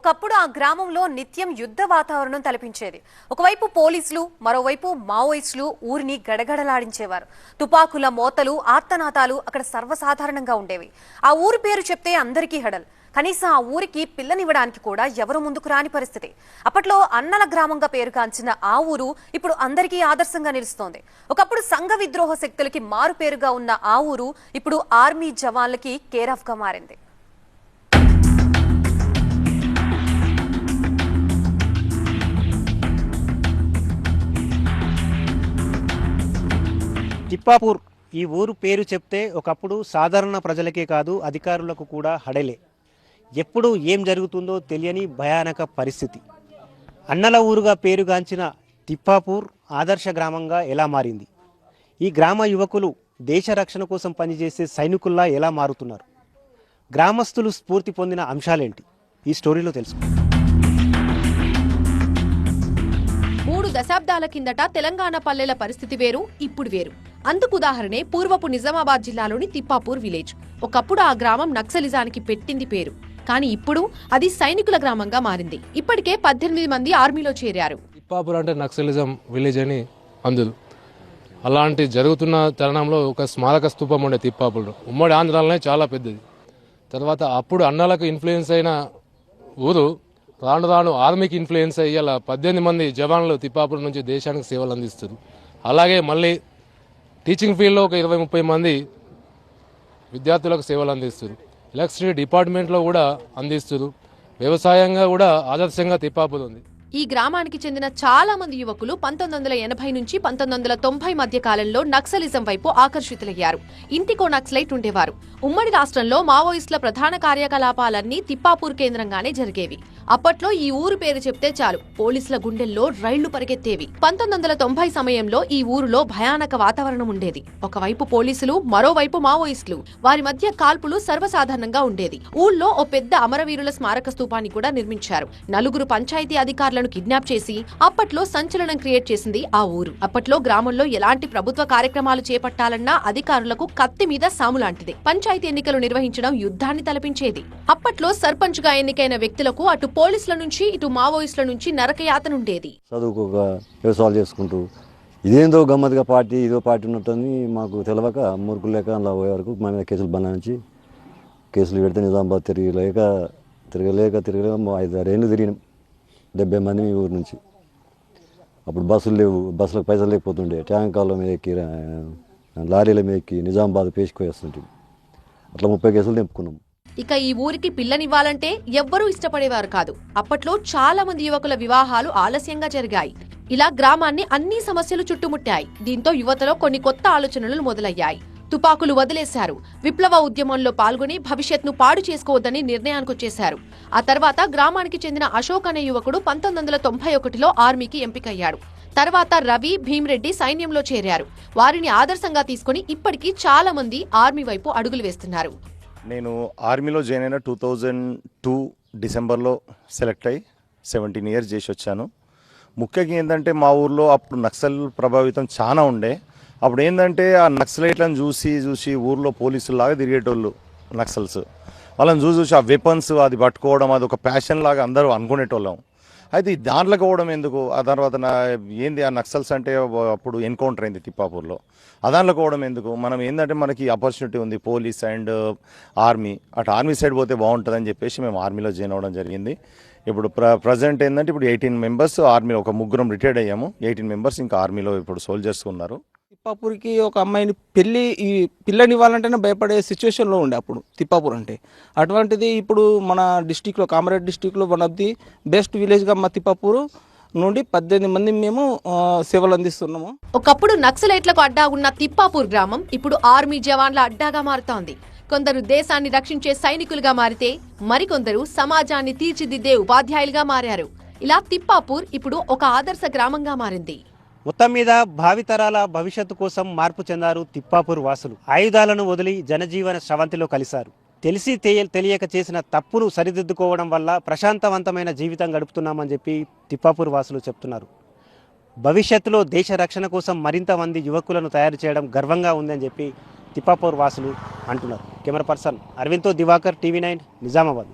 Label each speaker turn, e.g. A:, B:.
A: ఒకప్పుడు ఆ గ్రామంలో నిత్యం యుద్ధ వాతావరణం తలపించేది. ఒకవైపు పోలీసులు, మరోవైపు మావోయిస్టులు ఊరిని గడగడలాడించేవారు. తుపాకుల మోతలు, ఆర్తనాదాలు అక్కడ సర్వసాధారణంగా ఉండేవి. ఆ ఊరి పేరు చెప్తే అందరికీ హడల్. కనీసం ఆ ఊరికి పిల్లనివ్వడానికి కూడా ఎవరు ముందుకు రాని పరిస్థితి. అప్పట్లో అన్నల గ్రామంగా పేరుగాంచిన ఆ ఊరు ఇప్పుడు అందరికీ ఆదర్శంగా నిలుస్తోంది. ఒకప్పుడు సంఘ విద్రోహ శక్తులకి మారు పేరుగా ఉన్న ఆ ఊరు ఇప్పుడు ఆర్మీ జవాన్లకి కేర్ ఆఫ్ గా మారింది.
B: తిప్పాపూర్ ఈ ఊరు పేరు చెప్తే ఒకప్పుడు సాధారణ ప్రజలకే కాదు అధికారులకు కూడా హడలే. ఎప్పుడు ఏం జరుగుతుందో తెలియని భయానక పరిస్థితి. అన్నల ఊరుగా పేరుగాంచిన తిప్పాపూర్ ఆదర్శ గ్రామంగా ఎలా మారింది? ఈ గ్రామ యువకులు దేశ రక్షణ కోసం పనిచేసే సైనికుల్లా ఎలా మారుతున్నారు? గ్రామస్తులు స్ఫూర్తి పొందిన అంశాలేంటి? ఈ స్టోరీలో తెలుసుకుందాం.
C: 3 దశాబ్దాల కిందట తెలంగాణ పల్లెల పరిస్థితి వేరు, ఇప్పుడు వేరు. అందుకు ఉదాహరణే పూర్వపు నిజామాబాద్ జిల్లాలోని తిప్పాపూర్ విలేజ్. ఒకప్పుడు ఆ గ్రామం నక్సలిజానికి పెట్టింది పేరు, కానీ ఇప్పుడు అది సైనికుల గ్రామంగా మారింది. ఇప్పటికే 18 మంది ఆర్మీలో చేరారు.
D: తిప్పాపూర్ అంటే నక్సలిజం విలేజ్ అని అందదు. అలాంటి జరుగుతున్న తరుణంలో ఒక స్మారక స్తూపం ఉండే తిప్పాపూర్ ఉమ్మడి ఆంధ్రాలోనే చాలా పెద్దది. తర్వాత అప్పుడు అన్నలకు ఇన్ఫ్లుయెన్స్ అయిన ఊరు రాను రాను ఆర్మీకి ఇన్ఫ్లుయెన్స్ అయ్యేలా 18 మంది జవాన్లు తిప్పాపూర్ నుంచి దేశానికి సేవలు అందిస్తారు. అలాగే మళ్ళీ టీచింగ్ ఫీల్డ్లో ఒక 20-30 మంది విద్యార్థులకు సేవలు అందిస్తారు. ఎలక్ట్రిసిటీ డిపార్ట్మెంట్లో కూడా అందిస్తారు. వ్యవసాయంగా కూడా ఆదర్శంగా తిప్పాపూర్ ఉంది.
C: ఈ గ్రామానికి చెందిన చాలా మంది యువకులు 1980 నుంచి 1990 మధ్య కాలంలో నక్సలిజం వైపు ఆకర్షితులయ్యారు. ఇంటికో నక్సలైట్ ఉండేవారు. ఉమ్మడి రాష్ట్రంలో మావోయిస్టుల ప్రధాన కార్యకలాపాలన్నీ తిప్పాపూర్ కేంద్రంగానే జరిగేవి. అప్పట్లో ఈ ఊరు పేరు చెప్తే చాలు పోలీసుల గుండెల్లో రైళ్లు పరిగెత్తేవి. 1990 సమయంలో ఈ ఊరిలో భయానక వాతావరణం ఉండేది. ఒకవైపు పోలీసులు, మరోవైపు మావోయిస్టులు. వారి మధ్య కాల్పులు సర్వసాధారణంగా ఉండేది. ఊళ్ళో ఓ పెద్ద అమరవీరుల స్మారక స్తూపాన్ని కూడా నిర్మించారు. 4 పంచాయతీ అధికారులను కిడ్నాప్ చేసి అప్పట్లో సంచలనం క్రియేట్ చేసింది ఆ ఊరు. అప్పట్లో గ్రామంలో ఎలాంటి ప్రభుత్వ కార్యక్రమాలు చేపట్టాలన్నా అధికారులకు కత్తి మీద సాము లాంటిది. పంచాయతీ ఎన్నికలు నిర్వహించడం యుద్ధాన్ని తలపించేది. అప్పట్లో సర్పంచ్ గా ఎన్నికైన వ్యక్తులకు అటు పోలీసుల నుంచి ఇటు మావోయిస్టుల నుంచి నరకయాతన ఉండేది.
E: చదువుకోక వ్యవసాయాలు చేసుకుంటూ ఇదేందో గమ్మత్తుగా పార్టీ ఇదో పార్టీ ఉన్నట్టుంది మాకు తెలియక మూర్ఖులు లేక అలా పోయే వరకు మా మీద కేసులు బంధించి కేసులు పెడితే నిజామాబాద్ తిరగలేక 5-6 ఏళ్ళు తిరిగినాం. 70 మంది ఈ ఊరు నుంచి. అప్పుడు బస్సులు లేవు, బస్సులకు పైసలు లేకపోతుండే. ట్యాంకాల మీద ఎక్కి లారీల మీద ఎక్కి నిజామాబాద్ పేసుకొస్తుంటే అట్లా 30 కేసులు నింపుకున్నాం.
C: ఇక ఈ ఊరికి పిల్లనివ్వాలంటే ఎవ్వరూ ఇష్టపడేవారు కాదు. అప్పట్లో చాలా మంది యువకుల వివాహాలు ఆలస్యంగా జరిగాయి. ఇలా గ్రామాన్ని అన్ని సమస్యలు చుట్టుముట్టాయి. దీంతో యువతలో కొన్ని కొత్త ఆలోచనలు మొదలయ్యాయి. తుపాకులు వదిలేశారు. విప్లవ ఉద్యమంలో పాల్గొని భవిష్యత్ను పాడు చేసుకోవద్దని నిర్ణయానికొచ్చేశారు. ఆ తర్వాత గ్రామానికి చెందిన అశోక్ అనే యువకుడు 1991లో ఆర్మీకి ఎంపికయ్యాడు. తర్వాత రవి, భీమ్రెడ్డి సైన్యంలో చేరారు. వారిని ఆదర్శంగా తీసుకుని ఇప్పటికీ చాలా మంది ఆర్మీ వైపు అడుగులు వేస్తున్నారు.
F: నేను ఆర్మీలో జాయిన్ అయిన 2002 డిసెంబర్లో సెలెక్ట్ అయ్యి 17 ఇయర్స్ చేసి వచ్చాను. ముఖ్యంగా ఏంటంటే మా ఊర్లో అప్పుడు నక్సల్ ప్రభావితం చాలా ఉండే. అప్పుడు ఏంటంటే ఆ నక్సలైట్లను చూసి ఊర్లో పోలీసులాగా తిరిగేటోళ్ళు నక్సల్స్. వాళ్ళని చూసి ఆ వెపన్స్ అది పట్టుకోవడం అది ఒక ప్యాషన్ లాగా అందరూ అనుకునేటోళ్ళం. అయితే దాంట్లో పోవడం ఎందుకు? ఆ తర్వాత ఏంది ఆ నక్సల్స్ అంటే అప్పుడు ఎన్కౌంటర్ అయింది తిప్పాపూర్లో. దాంట్లో పోవడం ఎందుకు? మనం ఏంటంటే మనకి ఆపర్చునిటీ ఉంది పోలీస్ అండ్ ఆర్మీ. అటు ఆర్మీ సైడ్ పోతే బాగుంటుందని చెప్పేసి మేము ఆర్మీలో జాయిన్ అవ్వడం జరిగింది. ఇప్పుడు ప్రజెంట్ ఏంటంటే ఇప్పుడు 18 మెంబర్స్ ఆర్మీలో, ఒక 3 రిటైర్డ్ అయ్యాము. 18 మెంబర్స్ ఇంకా ఆర్మీలో ఇప్పుడు సోల్జర్స్ ఉన్నారు.
G: తిప్పాపూర్కి ఒక అమ్మాయిని పిల్లనివ్వాలంటేనే భయపడే సిచ్యువేషన్లో ఉండే అప్పుడు తిప్పాపూర్ అంటే. అటువంటిది ఇప్పుడు మన డిస్టిక్లో, కామారెడ్డి డిస్టిక్లో వన్ ఆఫ్ ది బెస్ట్ విలేజ్గా మా తిప్పాపూర్ నుండి 18 మంది మేము సేవలు అందిస్తున్నాము.
C: ఒకప్పుడు నక్సలైట్లకు అడ్డా ఉన్న తిప్పాపూర్ గ్రామం ఇప్పుడు ఆర్మీ జవాన్ల అడ్డాగా మారుతోంది. కొందరు దేశాన్ని రక్షించే సైనికులుగా మారితే మరికొందరు సమాజాన్ని తీర్చిదిద్దే ఉపాధ్యాయులుగా మారారు. ఇలా తిప్పాపూర్ ఇప్పుడు ఒక ఆదర్శ గ్రామంగా మారింది.
B: మొత్తం మీద భావితరాల భవిష్యత్తు కోసం మార్పు చెందారు తిప్పాపూర్ వాసులు. ఆయుధాలను వదిలి జనజీవన స్రవంతిలో కలిశారు. తెలిసి తెలియక చేసిన తప్పును సరిదిద్దుకోవడం వల్ల ప్రశాంతవంతమైన జీవితం గడుపుతున్నామని చెప్పి తిప్పాపూర్ వాసులు చెప్తున్నారు. భవిష్యత్తులో దేశ రక్షణ కోసం మరింత మంది యువకులను తయారు చేయడం గర్వంగా ఉందని చెప్పి తిప్పాపూర్ వాసులు అంటున్నారు. కెమెరా పర్సన్ అరవింద్తో దివాకర్, TV9 నిజామాబాద్.